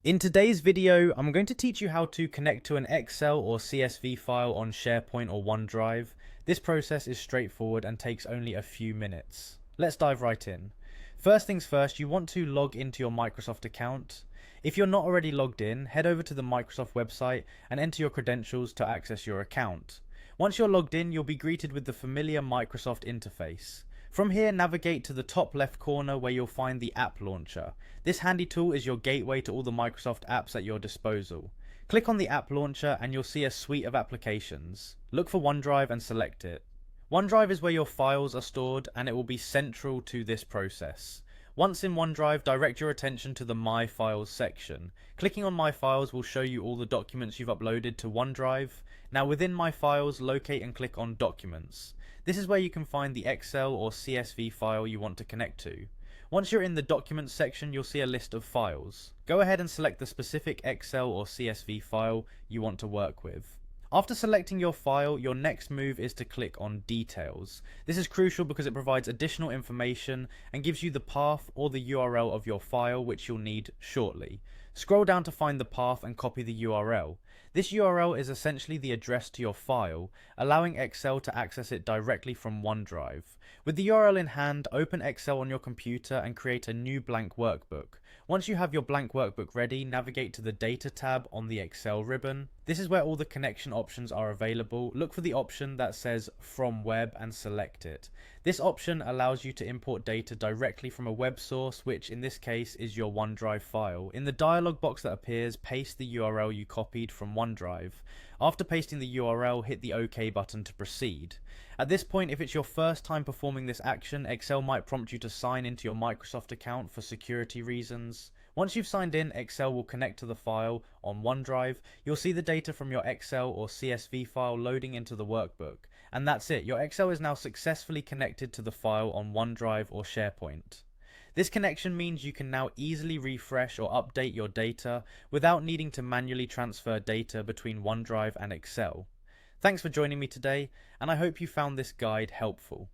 In today's video, I'm going to teach you how to connect to an Excel or CSV file on SharePoint or OneDrive. This process is straightforward and takes only a few minutes. Let's dive right in. First things first, you want to log into your Microsoft account. If you're not already logged in, head over to the Microsoft website and enter your credentials to access your account. Once you're logged in, you'll be greeted with the familiar Microsoft interface. From here, navigate to the top left corner where you'll find the App Launcher. This handy tool is your gateway to all the Microsoft apps at your disposal. Click on the App Launcher and you'll see a suite of applications. Look for OneDrive and select it. OneDrive is where your files are stored and it will be central to this process. Once in OneDrive, direct your attention to the My Files section. Clicking on My Files will show you all the documents you've uploaded to OneDrive. Now within My Files, locate and click on Documents. This is where you can find the Excel or CSV file you want to connect to. Once you're in the Documents section, you'll see a list of files. Go ahead and select the specific Excel or CSV file you want to work with. After selecting your file, your next move is to click on Details. This is crucial because it provides additional information and gives you the path or the URL of your file, which you'll need shortly. Scroll down to find the path and copy the URL. This URL is essentially the address to your file, allowing Excel to access it directly from OneDrive. With the URL in hand, open Excel on your computer and create a new blank workbook. Once you have your blank workbook ready, navigate to the Data tab on the Excel ribbon. This is where all the connection options are available. Look for the option that says From Web and select it. This option allows you to import data directly from a web source, which in this case is your OneDrive file. In the dialog box that appears, paste the URL you copied from OneDrive. After pasting the URL, hit the OK button to proceed. At this point, if it's your first time performing this action, Excel might prompt you to sign into your Microsoft account for security reasons. Once you've signed in, Excel will connect to the file on OneDrive. You'll see the data from your Excel or CSV file loading into the workbook. And that's it, your Excel is now successfully connected to the file on OneDrive or SharePoint. This connection means you can now easily refresh or update your data without needing to manually transfer data between OneDrive and Excel. Thanks for joining me today, and I hope you found this guide helpful.